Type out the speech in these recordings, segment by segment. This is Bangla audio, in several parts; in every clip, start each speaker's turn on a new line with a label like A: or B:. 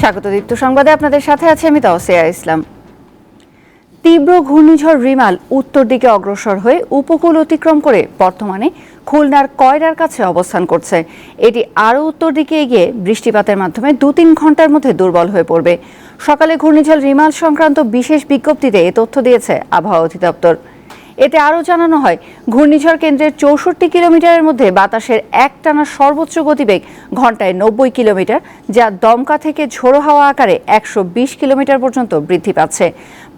A: স্বাগত দীপ্ত সংবাদে আপনাদের সাথে আছে আমি তাওসিয়া ইসলাম। তীব্র ঘূর্ণিঝড় রিমাল উত্তর দিকে অগ্রসর হয়ে উপকূল অতিক্রম করে বর্তমানে খুলনার কয়রার কাছে অবস্থান করছে। এটি আরও উত্তর দিকে এগিয়ে বৃষ্টিপাতের মাধ্যমে ২-৩ ঘন্টার মধ্যে দুর্বল হয়ে পড়বে। সকালে ঘূর্ণিঝড় রিমাল সংক্রান্ত বিশেষ বিজ্ঞপ্তিতে এ তথ্য দিয়েছে আবহাওয়া অধিদপ্তর। এতে আরও জানানো হয়, ঘূর্ণিঝড় কেন্দ্রের ৬৪ কিলোমিটারের মধ্যে বাতাসের একটানা সর্বোচ্চ গতিবেগ ঘন্টায় ৯০ কিলোমিটার, যা দমকা থেকে ঝোড়ো হাওয়া আকারে ১২০ কিলোমিটার পর্যন্ত বৃদ্ধি পাচ্ছে।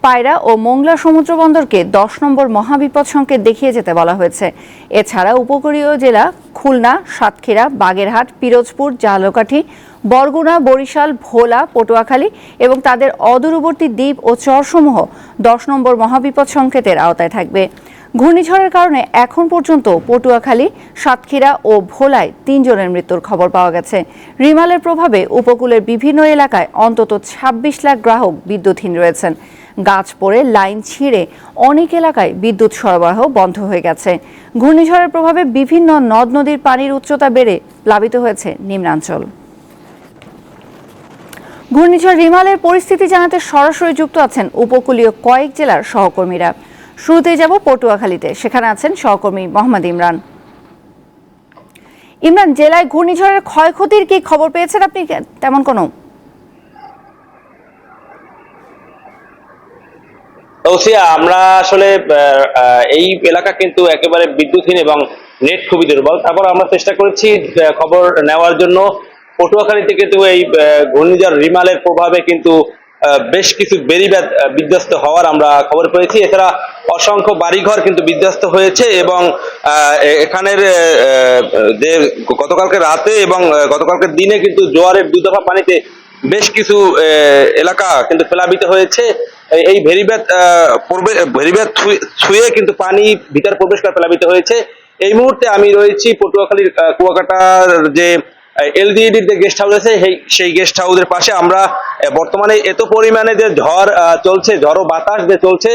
A: পায়রা ও মোংলা সমুদ্র বন্দরকে ১০ নম্বর মহাবিপদ সংকেত দেখিয়ে যেতে বলা হয়েছে। এছাড়া উপকূলীয় জেলা খুলনা, সাতক্ষীরা, বাগেরহাট, পিরোজপুর, ঝালকাঠি, বরগুনা, বরিশাল, ভোলা, পটুয়াখালী এবং তাদের অদূরবর্তী দ্বীপ ও চরসমূহ ১০ নম্বর মহাবিপদ সংকেতের আওতায় থাকবে। ঘূর্ণিঝড়ের কারণে এখন পর্যন্ত পটুয়াখালী, সাতক্ষীরা ও ভোলায় ৩ জনের মৃত্যুর খবর পাওয়া গেছে। রিমালের প্রভাবে উপকূলের বিভিন্ন এলাকায় অন্তত ২৬ লাখ গ্রাহক বিদ্যুৎহীন রয়েছেন। গাছ পড়ে লাইন ছিঁড়ে অনেক এলাকায় বিদ্যুৎ সরবরাহ বন্ধ হয়ে গেছে। ঘূর্ণিঝড়ের প্রভাবে বিভিন্ন নদ নদীর পানির উচ্চতা বেড়ে প্লাবিত হয়েছে নিম্নাঞ্চল। ঘূর্ণিঝড় রিমালের পরিস্থিতি জানাতে সরাসরি যুক্ত আছেন উপকূলীয় কয়েক জেলার সহকর্মীরা। শুরুতেই যাব পটুয়াখালীতে, সেখানে আছেন সহকর্মী মোহাম্মদ ইমরান। ইমরান, জেলায় ঘূর্ণিঝড়ের ক্ষয়ক্ষতির কি খবর পেয়েছেন আপনি? তেমন কোনো
B: আমরা আসলে এই এলাকা কিন্তু একেবারে বিদ্যুৎহীন এবং নেট খুবই দুর্বল। তারপর আমরা চেষ্টা করেছি খবর নেওয়ার জন্য। পটুয়াখালী কিন্তু এই ঘূর্ণিঝড় রিমালের প্রভাবে কিন্তু বেশ কিছু বেড়িবাঁধ বিধ্বস্ত হওয়ার আমরা খবর পেয়েছি। এছাড়া অসংখ্য বাড়িঘর কিন্তু বিধ্বস্ত হয়েছে এবং এখানের যে গতকালকে রাতে এবং গতকালকে দিনে কিন্তু জোয়ারের ২ দফা পানিতে বেশ কিছু এলাকা কিন্তু প্লাবিত হয়েছে। এই ভেরিবাঁধ ছুঁয়ে কিন্তু পানি ভিতর প্রবেশ করে প্লাবিত হয়েছে। এই মুহূর্তে আমি রয়েছি পটুয়াখালীর কুয়াকাটার যে এলডিডির যে গেস্ট হাউস আছে সেই গেস্ট হাউসের পাশে। আমরা বর্তমানে এত পরিমাণে যে ঝড় চলছে, ঝড়ো বাতাস যে চলছে,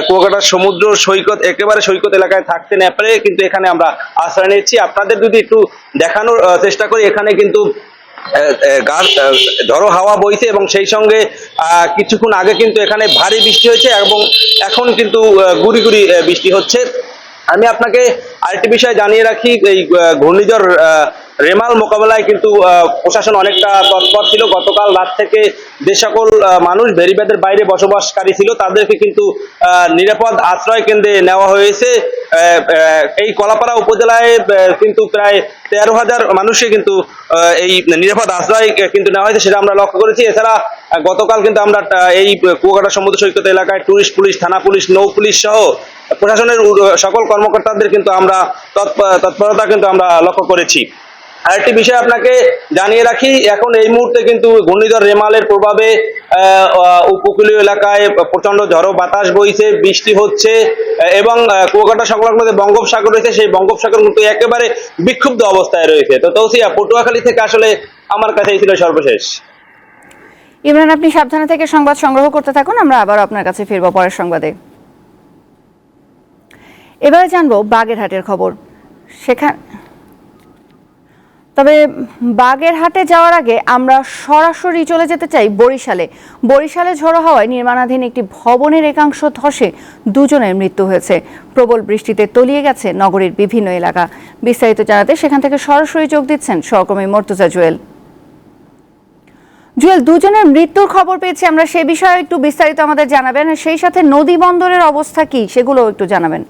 B: কুয়াকাটার সমুদ্র সৈকত একেবারে সৈকত এলাকায় থাকতে না পারে কিন্তু এখানে আমরা আশ্রয় নিয়েছি। আপনাদের যদি একটু দেখানোর চেষ্টা করি, এখানে কিন্তু ঝড়ো হাওয়া বইছে এবং সেই সঙ্গে কিছুক্ষণ আগে কিন্তু এখানে ভারী বৃষ্টি হয়েছে এবং এখন কিন্তু গুড়ি গুড়ি বৃষ্টি হচ্ছে। আমি আপনাকে আরেকটি বিষয় জানিয়ে রাখি, এই ঘূর্ণিঝড় রেমাল মোকাবেলায় কিন্তু প্রশাসন অনেকটা তৎপর ছিল। গতকাল রাত থেকে যে সকল মানুষ বেড়িবাঁধের বাইরে বসবাসকারী ছিল তাদেরকে কিন্তু নিরাপদ আশ্রয় কেন্দ্রে নেওয়া হয়েছে। এই কলাপাড়া উপজেলায় কিন্তু প্রায় ১৩,০০০ মানুষকে কিন্তু এই নিরাপদ আশ্রয় কিন্তু নেওয়া হয়েছে, সেটা আমরা লক্ষ্য করেছি। এছাড়া গতকাল কিন্তু আমরা এই কুয়াকাটা সমুদ্র সৈকত এলাকায় টুরিস্ট পুলিশ, থানা পুলিশ, নৌ পুলিশ সহ প্রশাসনের সকল কর্মকর্তাদের কিন্তু আমরা তৎপরতা কিন্তু আমরা লক্ষ্য করেছি। আরেকটি বিষয় আপনাকে জানিয়ে রাখি, এখন এই মুহূর্তে কিন্তু ঘূর্ণিঝড় রেমালের প্রভাবে উপকূলীয় এলাকায় প্রচন্ড ঝড়ো বাতাস বইছে, বৃষ্টি হচ্ছে এবং কুয়াকাটা সংলগ্ন যে বঙ্গোপসাগর রয়েছে সেই বঙ্গোপসাগর কিন্তু একেবারে বিক্ষুব্ধ অবস্থায় রয়েছে। তো তৌসিয়া, পটুয়াখালী থেকে আসলে আমার কাছে এই ছিল সর্বশেষ।
A: ইমরান, আপনি সাবধানে থেকে সংবাদ সংগ্রহ করতে থাকুন, আমরা আবার আপনার কাছে ফিরব পরের সংবাদে। এবারে জানবো বাগেরহাটের খবর। তবে বাগেরহাটে যাওয়ার আগে আমরা সরাসরি চলে যেতে চাই বরিশালে ঝড়ো হওয়ায় নির্মাণাধীন একটি ভবনের একাংশ ধসে ২ জনের মৃত্যু হয়েছে। প্রবল বৃষ্টিতে তলিয়ে গেছে নগরীর বিভিন্ন এলাকা। বিস্তারিত জানাতে সেখান থেকে সরাসরি যোগ দিচ্ছেন সহকর্মী মর্তুজা জুয়েল। ২ জনের মৃত্যুর খবর পেয়েছি আমরা, সে বিষয়ে একটু বিস্তারিত আমাদের জানাবেন, সেই সাথে নদী বন্দরের অবস্থা কি সেগুলো একটু জানাবেন।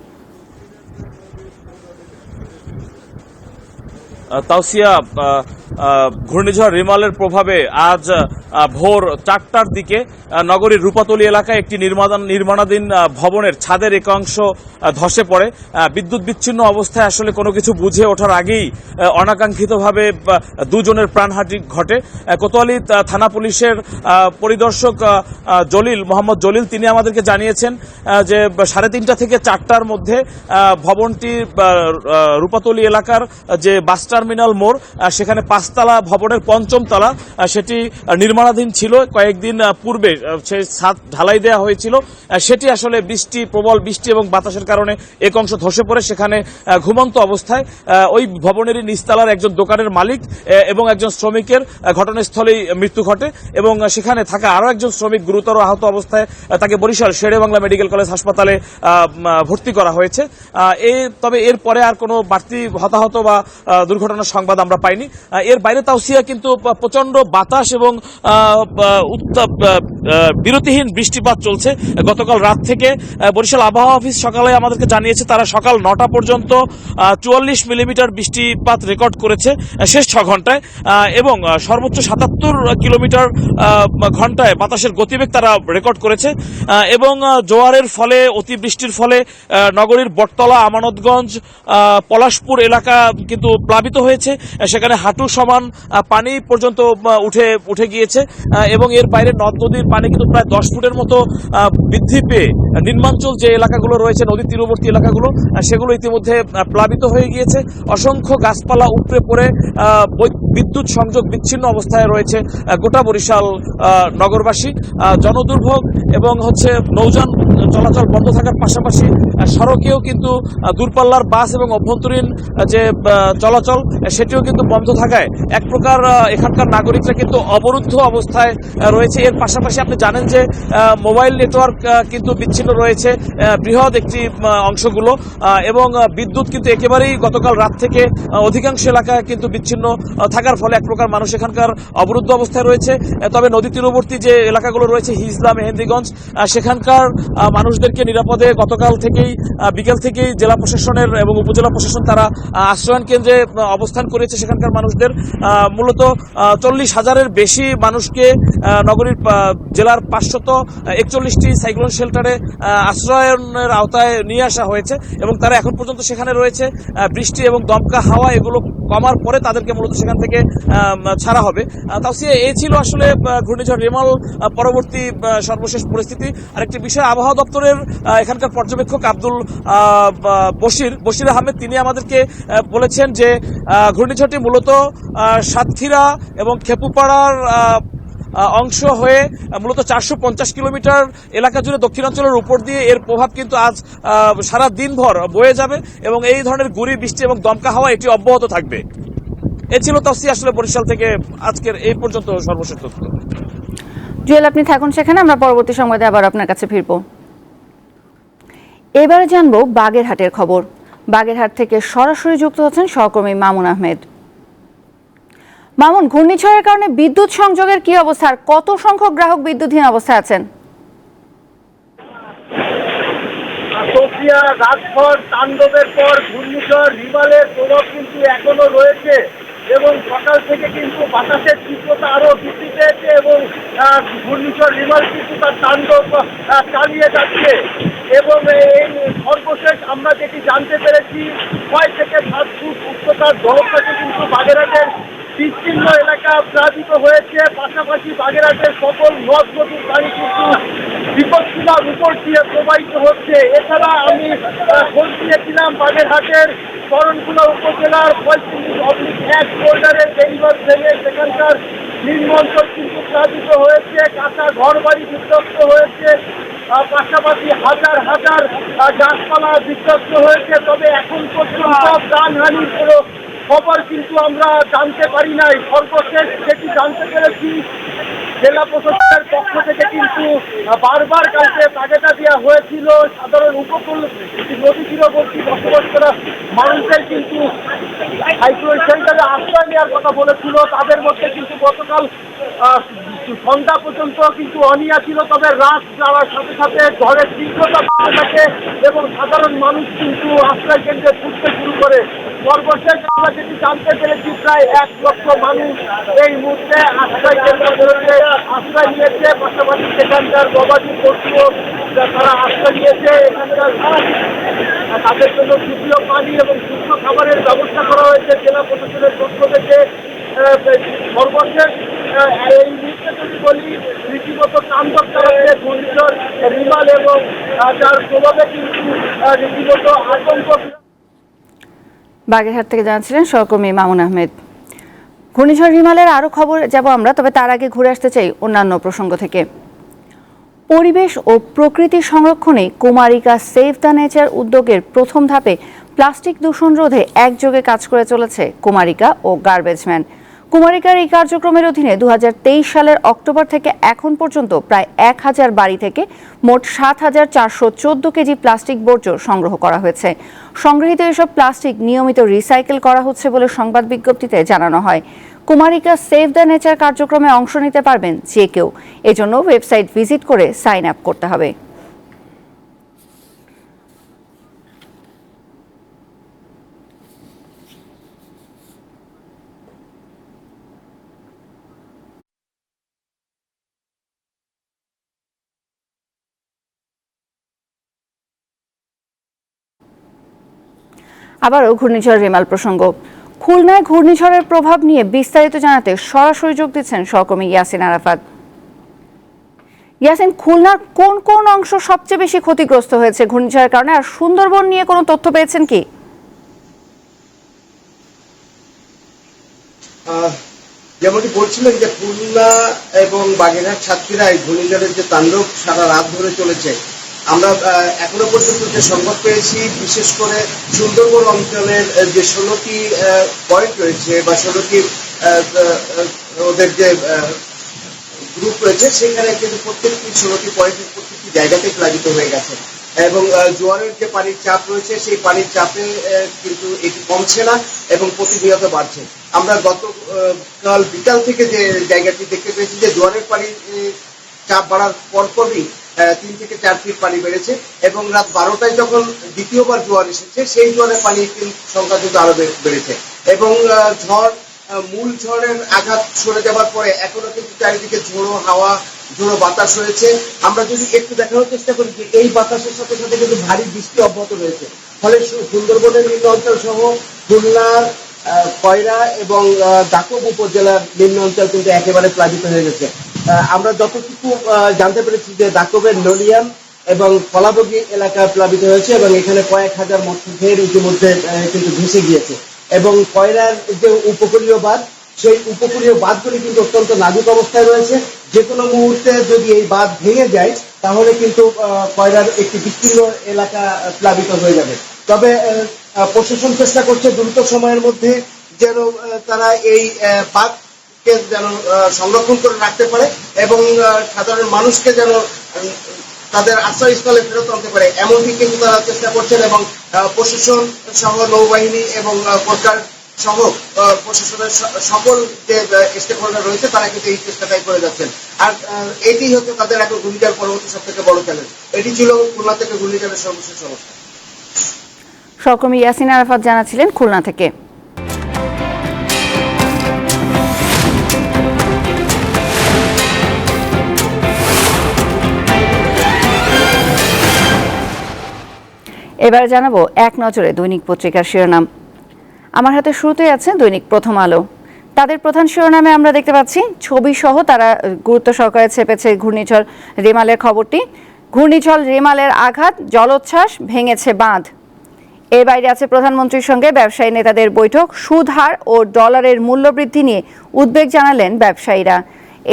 C: তাওসিয়া, ঘূর্ণিঝড় রিমালের প্রভাবে আজ ভোর ৪টার দিকে নগরীর রূপাতলী এলাকায় একটি নির্মাণাধীন ভবনের ছাদের একাংশ ধসে পড়ে। বিদ্যুৎ বিচ্ছিন্ন অবস্থায় আসলে কোনো কিছু বুঝে ওঠার আগেই অনাকাঙ্ক্ষিতভাবে ২ জনের প্রাণহানি ঘটে। কোতোয়ালি থানা পুলিশের পরিদর্শক মোহাম্মদ জলিল তিনি আমাদেরকে জানিয়েছেন যে ৩:৩০ থেকে ৪টার মধ্যে ভবনটি রূপাতলী এলাকার যে বাসস্ট্যান্ড টার্মিনাল মোড়, সেখানে 5তলা ভবনের 5ম তলা সেটি নির্মাণাধীন ছিল। কয়েকদিন পূর্বে সেই ছাদ ঢালাই দেওয়া হয়েছিল, সেটি আসলে প্রবল বৃষ্টি এবং বাতাসের কারণে এক অংশ ধসে পড়ে। সেখানে ঘুমন্ত অবস্থায় ওই ভবনেরই নিচতলার একজন দোকানের মালিক এবং একজন শ্রমিকের ঘটনাস্থলেই মৃত্যু ঘটে এবং সেখানে থাকা আরও একজন শ্রমিক গুরুতর আহত অবস্থায় তাকে বরিশাল শেরে বাংলা মেডিকেল কলেজ হাসপাতালে ভর্তি করা হয়েছে। তবে এরপরে আর কোনো বাড়তি হতাহত বা দুর্ঘটনার সংবাদ আমরা পাইনি। এর বাইরে তাওসিয়া কিন্তু প্রচন্ড বাতাস এবং বিরতিহীন বৃষ্টিপাত চলছে। গতকাল রাত থেকে বরিশাল আবহাওয়া অফিস সকালে আমাদেরকে জানিয়েছে তারা সকাল 9টা পর্যন্ত 44 মিলিমিটার বৃষ্টিপাত রেকর্ড করেছে শেষ 6 ঘন্টায় এবং সর্বোচ্চ 77 কিলোমিটার ঘন্টায় বাতাসের গতিবেগ তারা রেকর্ড করেছে এবং জোয়ারের ফলে অতিবৃষ্টির ফলে নগরীর বটতলা, আমানতগঞ্জ, পলাশপুর এলাকা কিন্তু প্লাবিত হয়েছে। সেখানে হাঁটু সমান পানি পর্যন্ত উঠে গিয়েছে এবং এর বাইরে নদ নদীর পানি কিন্তু প্রায় 10 ফুটের মতো বৃদ্ধি পেয়ে নিম্নাঞ্চল যে এলাকাগুলো রয়েছে, নদী তীরবর্তী এলাকাগুলো, সেগুলো ইতিমধ্যে প্লাবিত হয়ে গিয়েছে। অসংখ্য গাছপালা উপড়ে পড়ে বিদ্যুৎ সংযোগ বিচ্ছিন্ন অবস্থায় রয়েছে গোটা বরিশাল নগরবাসী। জনদুর্ভোগ এবং নৌযান চলাচল বন্ধ থাকার পাশাপাশি সড়কেও কিন্তু দূরপাল্লার বাস এবং অভ্যন্তরীণ যে চলাচল সেটিও কিন্তু বন্ধ থাকায় এক প্রকার এখানকার নাগরিকরা কিন্তু অবরুদ্ধ অবস্থায় রয়েছে। এর পাশাপাশি আপনি জানেন যে মোবাইল নেটওয়ার্ক কিন্তু বিচ্ছিন্ন রয়েছে বৃহৎ একটি অংশগুলো এবং বিদ্যুৎ কিন্তু একেবারেই গতকাল রাত থেকে অধিকাংশ এলাকায় কিন্তু বিচ্ছিন্ন থাকার ফলে এক প্রকার মানুষ এখানকার অবরুদ্ধ অবস্থায় রয়েছে। তবে নদী তীরবর্তী যে এলাকাগুলো রয়েছে, হিজলা, মেহেন্দিগঞ্জ, সেখানকার মানুষদেরকে নিরাপদে গতকাল থেকেই বিকেল থেকেই জেলা প্রশাসনের এবং উপজেলা প্রশাসন তারা আশ্রয়ন কেন্দ্রে অবস্থান করেছে। সেখানকার মানুষদের মূলত 40,000-এর বেশি মানুষকে নগরীর জেলার 541টি সাইক্লোন শেল্টারে আশ্রয়নের আওতায় নিয়ে আসা হয়েছে এবং তারা এখন পর্যন্ত সেখানে রয়েছে। বৃষ্টি এবং দমকা হাওয়া এগুলো কমার পরে তাদেরকে মূলত সেখান থেকে ছাড়া হবে। তাওসিয়া, এই ছিল আসলে ঘূর্ণিঝড় রিমাল পরবর্তী সর্বশেষ পরিস্থিতি। আরেকটি বিষয়, আবহাওয়া দপ্তরের এখানকার পর্যবেক্ষক আব্দুল বশির আহমেদ তিনি আমাদেরকে বলেছেন যে ঘূর্ণিঝড়টি মূলত সাতক্ষীরা এবং খেপুপাড়ার অংশ হয়ে মূলত 450 কিলোমিটার এলাকা জুড়ে দক্ষিণাঞ্চলের উপর দিয়ে এর প্রভাব কিন্তু আজ সারা দিনভর বয়ে যাবে এবং এই ধরনের গুঁড়ি বৃষ্টি এবং দমকা হাওয়া এটি অব্যাহত থাকবে। এ ছিল তাওসিয়া আসলে বরিশাল থেকে আজকের এই পর্যন্ত সর্বশেষ তথ্য।
A: জুয়েল, আপনি থাকুন সেখানে, আমরা পরবর্তী সময়ে আবার আপনার কাছে ফিরব। এবারে জানবো বাগেরহাটের খবর। বাগেরহাট থেকে সরাসরি যুক্ত হচ্ছেন সহকর্মী মামুন আহমেদ। মামুন, ঘূর্ণিঝড়ের কারণে বিদ্যুৎ সংযোগের কি অবস্থা, আর কত সংখ্যক গ্রাহক বিদ্যুৎহীন অবস্থায় আছেন?
D: রাতভর তাণ্ডবের পর ঘূর্ণিঝড় রিমালের প্রভাব কিন্তু এখনো রয়েছে এবং সকাল থেকে কিন্তু বাতাসের তীব্রতা আরো বৃদ্ধি পেয়েছে এবং ঘূর্ণিঝড় রিমাল কিন্তু তার তাণ্ডব চালিয়ে যাচ্ছে এবং এই সর্বশেষ আমরা যেটি জানতে পেরেছি 6 থেকে 7 ফুট উচ্চতার জলপ্রপাতে কিন্তু বাগেরহাটের বিস্তীর্ণ এলাকা প্লাবিত হয়েছে। পাশাপাশি বাগেরহাটের সকল নদ নদীর পানি কিন্তু বিপদসীমার উপর দিয়ে প্রবাহিত হচ্ছে। এছাড়া আমি খোঁজ নিয়েছিলাম বাগেরহাটের শরণখোলা উপজেলার 35/1 বোল্ডারের বেইবার ভেঙে সেখানকার নিম্নাঞ্চল কিন্তু প্লাবিত হয়েছে, কাঁচা ঘর বাড়ি বিধ্বস্ত হয়েছে, পাশাপাশি হাজার হাজার গাছপালা বিধ্বস্ত হয়েছে। তবে এখন পর্যন্ত প্রাণহানির কোনো খবর কিন্তু আমরা জানতে পারি নাই। সর্বশেষ যেটি জানতে পেরেছি, জেলা প্রশাসনের পক্ষ থেকে কিন্তু বারবার কালকে তাগিদ দেওয়া হয়েছিল সাধারণ উপকূল নদী তীরবর্তী বসবাস করা মানুষদের কিন্তু সাইক্লোন সেন্টারে আশ্রয় নেওয়ার কথা বলেছিল। তাদের মধ্যে কিন্তু গতকাল সন্ধ্যা পর্যন্ত কিন্তু অনিয়া ছিল, তবে রাত যাওয়ার সাথে সাথে ঝড়ের তীব্রতা বাড়তে থাকে এবং সাধারণ মানুষ কিন্তু আশ্রয় কেন্দ্রে ছুটতে শুরু করে। সর্বশেষ আমরা যেটি জানতে পেরেছি, প্রায় 1 লক্ষ মানুষ এই মুহূর্তে আশ্রয় কেন্দ্রগুলোতে আশ্রয় নিয়েছে। পাশাপাশি সেখানকার গবাদি পশুও তারা আশ্রয় নিয়েছে। এখানকার তাদের জন্য শুকনো পানি এবং শুকনো খাবারের ব্যবস্থা করা হয়েছে জেলা প্রশাসনের পক্ষ থেকে। সর্বশেষ এই মুহূর্তে যদি বলি, রীতিমতো তাণ্ডব চালাচ্ছে ঘূর্ণিঝড় রিমাল এবং যার প্রভাবে কিন্তু রীতিমতো আতঙ্ক।
A: বাগেরহাট থেকে জানাচ্ছিলেন সহকর্মী মামুন আহমেদ। ঘূর্ণিঝড় রিমালের আরও খবর যাব আমরা, তবে তার আগে ঘুরে আসতে চাই অন্যান্য প্রসঙ্গ থেকে। পরিবেশ ও প্রকৃতি সংরক্ষণে কুমারিকা সেভ দ্য নেচার উদ্যোগের প্রথম ধাপে প্লাস্টিক দূষণ রোধে একযোগে কাজ করে চলেছে কুমারিকা ও গার্বেজম্যান। কুমারিকার এই কার্যক্রমের অধীনে 2023 সালের অক্টোবর থেকে এখন পর্যন্ত প্রায় 1000 বাড়ি থেকে মোট 7414 কেজি প্লাস্টিক বর্জ্য সংগ্রহ করা হয়েছে। সংগৃহীত এসব প্লাস্টিক নিয়মিত রিসাইকেল করা হচ্ছে বলে সংবাদ বিজ্ঞপ্তিতে জানানো হয়। কুমারিকা সেভ দ্য নেচার কার্যক্রমে অংশ নিতে পারবেন যে কেউ। এজন্য ওয়েবসাইট ভিজিট করে সাইন আপ করতে হবে। আবারও ঘূর্ণিঝড় রিমাল প্রসঙ্গ। খুলনায় ঘূর্ণিঝড়ের প্রভাব নিয়ে বিস্তারিত জানাতে সরাসরি যোগ দিচ্ছেন সহকর্মী ইয়াসিন আরাফাত। ইয়াসিন, খুলনার কোন কোন অংশ সবচেয়ে বেশি ক্ষতিগ্রস্ত হয়েছে ঘূর্ণিঝড়ের কারণে, আর সুন্দরবন নিয়ে কোনো তথ্য পেয়েছেন কি?
E: যেমনটি বলছিলেন যে খুলনা এবং বাগেরহাট সাতক্ষীরায় ঘূর্ণিঝড়ের যে তাণ্ডব সারা রাত ধরে চলেছে, আমরা এখনো পর্যন্ত যে সংবাদ পেয়েছি, বিশেষ করে সুন্দরবন অঞ্চলের যে 16টি পয়েন্ট রয়েছে বা 16টি ওদের যে গ্রুপ রয়েছে, সেখানে কিন্তু প্রত্যেকটি 16টি পয়েন্টের প্রত্যেকটি জায়গাতে প্লাবিত হয়ে গেছে এবং জোয়ারের যে পানির চাপ রয়েছে, সেই পানির চাপে কিন্তু এটি কমছে না এবং প্রতিনিয়ত বাড়ছে। আমরা গতকাল বিকাল থেকে যে জায়গাটি দেখতে পেয়েছি যে জোয়ারের পানির চাপ বাড়ার পরপরই 3 থেকে 4 ফিট পানি বেড়েছে এবং রাত 12টায় যখন দ্বিতীয়বার জোয়ার এসেছে, সেই জোয়ারের পানির সংখ্যা কিন্তু আরো বেড়েছে এবং মূল ঝড়ের আঘাত সরে যাবার পরে এখনো কিন্তু চারিদিকে ঝোড়ো হাওয়া, ঝোড়ো বাতাস রয়েছে। আমরা যদি একটু দেখানোর চেষ্টা করি যে এই বাতাসের সাথে সাথে কিন্তু ভারী বৃষ্টি অব্যাহত রয়েছে, ফলে সুন্দরবনের নিম্ন অঞ্চল সহ খুলনার কয়রা এবং দাকব উপজেলার নিম্ন অঞ্চল কিন্তু একেবারে প্লাবিত হয়ে গেছে। আমরা যতটুকু জানতে পেরেছি যে দাকবের নলিয়াম এবং কলাবগি এলাকা প্লাবিত হয়েছে এবং এখানে কয়েক হাজার মৎস্যঘের ইতিমধ্যে কিন্তু ভেসে গিয়েছে এবং কয়রার যে উপকূলীয় বাঁধ, সেই উপকূলীয় বাঁধগুলি কিন্তু অত্যন্ত নাজুক অবস্থায় রয়েছে। যে কোনো মুহূর্তে যদি এই বাঁধ ভেঙে যায় তাহলে কিন্তু কয়রার একটি বিস্তীর্ণ এলাকা প্লাবিত হয়ে যাবে। তবে প্রশাসন চেষ্টা করছে দ্রুত সময়ের মধ্যে যেন তারা এই বাঁধকে যেন সংরক্ষণ করে রাখতে পারে এবং সাধারণ মানুষকে যেন তাদের আশ্রয়স্থলে ফেরত আনতে পারে, এমনকি কিন্তু তারা চেষ্টা করছেন এবং প্রশাসন সহ নৌবাহিনী এবং কোস্টগার্ড সহ প্রশাসনের সকল যে স্টেক হোল্ডার রয়েছে তারা কিন্তু এই চেষ্টাটাই করে যাচ্ছেন। আর এটি হচ্ছে তাদের এখন ঘূর্ণিঝড় পরবর্তী সব থেকে বড় চ্যালেঞ্জ। এটি ছিল খুলনা থেকে ঘূর্ণিঝড়ের সর্বশেষ অবস্থা।
A: সহকর্মী ইয়াসিন আরাফাত জানাচ্ছিলেন খুলনা থেকে। এবার জানাবো এক নজরে দৈনিক পত্রিকার শিরোনাম। আমার হাতে শুরুতেই আছে দৈনিক প্রথম আলো। তাদের প্রধান শিরোনামে আমরা দেখতে পাচ্ছি ছবি সহ তারা গুরুত্ব সহকারে ছেপেছে ঘূর্ণিঝড় রিমালের খবরটি। ঘূর্ণিঝড় রিমালের আঘাত, জলোচ্ছ্বাস, ভেঙেছে বাঁধ। এর বাইরে আছে প্রধানমন্ত্রীর সঙ্গে ব্যবসায়ী নেতাদের বৈঠক। সুদ হার ও ডলারের মূল্যবৃদ্ধি নিয়ে উদ্বেগ জানালেন ব্যবসায়ীরা।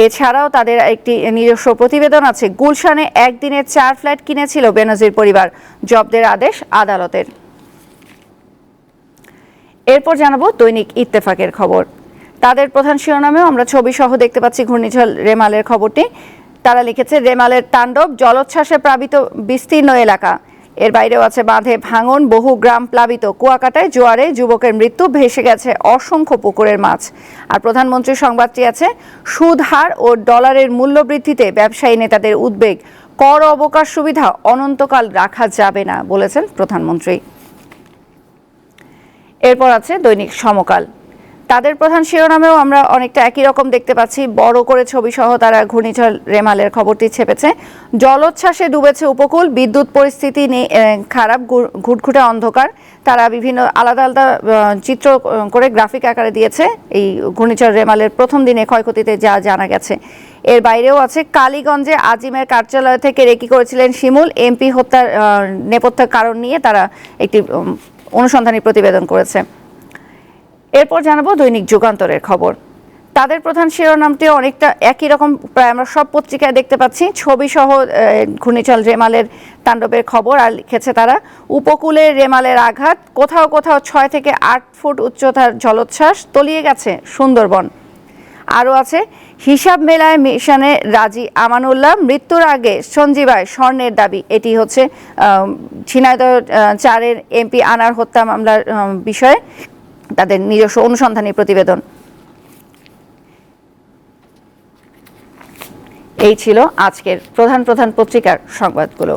A: এছাড়াও তাদের একটি নিজস্ব প্রতিবেদন আছে। গুলশানে একদিনে 4 ফ্ল্যাট কিনেছিল বেনজির পরিবার, জব্দের আদেশ আদালতের। এরপর জানাবো দৈনিক ইত্তেফাকের খবর। তাদের প্রধান শিরোনামেও আমরা ছবি সহ দেখতে পাচ্ছি ঘূর্ণিঝড় রেমালের খবরটি। তারা লিখেছে রেমালের তাণ্ডব, জলোচ্ছ্বাসে প্লাবিত বিস্তীর্ণ এলাকা। এর বাইরেও আছে বাঁধে ভাঙন, বহু গ্রাম প্লাবিত, কুয়াকাটায় জোয়ারে যুবকের মৃত্যু, ভেসে গেছে অসংখ্য পুকুরের মাছ। আর প্রধানমন্ত্রীর সংবাদটি আছে সুদ হার ও ডলারের মূল্য বৃদ্ধিতে ব্যবসায়ী নেতাদের উদ্বেগ, কর অবকাশ সুবিধা অনন্তকাল রাখা যাবে না বলেছেন প্রধানমন্ত্রী। এরপর আছে দৈনিক সমকাল। তাদের প্রধান শিরোনামেও আমরা অনেকটা একই রকম দেখতে পাচ্ছি। বড় করে ছবি সহ তারা ঘূর্ণিঝড় রেমালের খবরটি ছেপেছে। জলোচ্ছ্বাসে ডুবেছে উপকূল, বিদ্যুৎ পরিস্থিতি খারাপ, ঘুটঘুটে অন্ধকার। তারা বিভিন্ন আলাদা আলাদা চিত্র করে গ্রাফিক আকারে দিয়েছে এই ঘূর্ণিঝড় রেমালের প্রথম দিনে ক্ষয়ক্ষতিতে যা জানা গেছে। এর বাইরেও আছে কালীগঞ্জে আজিমের কার্যালয় থেকে রেকি করেছিলেন শিমুল, এমপি হত্যার নেপথ্যের কারণ নিয়ে তারা একটি অনুসন্ধানী প্রতিবেদন করেছে। এরপর জানাবো দৈনিক যুগান্তরের খবর। তাদের প্রধান শিরোনামটিও অনেকটা একই রকম, প্রায় আমরা সব পত্রিকায় দেখতে পাচ্ছি ছবি সহ ঘূর্ণিঝড় রেমালের তাণ্ডবের খবর। আর লিখেছে তারা, উপকূলে রেমালের আঘাত, কোথাও কোথাও 6 থেকে 8 ফুট উচ্চতার জলোচ্ছ্বাস, তলিয়ে গেছে সুন্দরবন। আরও আছে, হিসাব মেলায় মিশনে রাজি আমানুল্লাহ, মৃত্যুর আগে সঞ্জীবায় স্বর্ণের দাবি। এটি হচ্ছে ঝিনাইদহ 4-এর এমপি আনার হত্যা মামলার বিষয়ে তাদের নিজস্ব অনুসন্ধানী প্রতিবেদন। এই ছিল আজকের প্রধান প্রধান পত্রিকার সংবাদগুলো।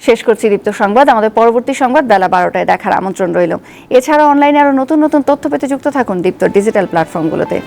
A: শেষ করছি দীপ্ত সংবাদ। আমাদের পরবর্তী সংবাদ বেলা 12টায় দেখার আমন্ত্রণ রইল। এছাড়া অনলাইনে আরো নতুন নতুন তথ্য পেতে যুক্ত থাকুন দীপ্ত ডিজিটাল প্ল্যাটফর্মগুলোতে।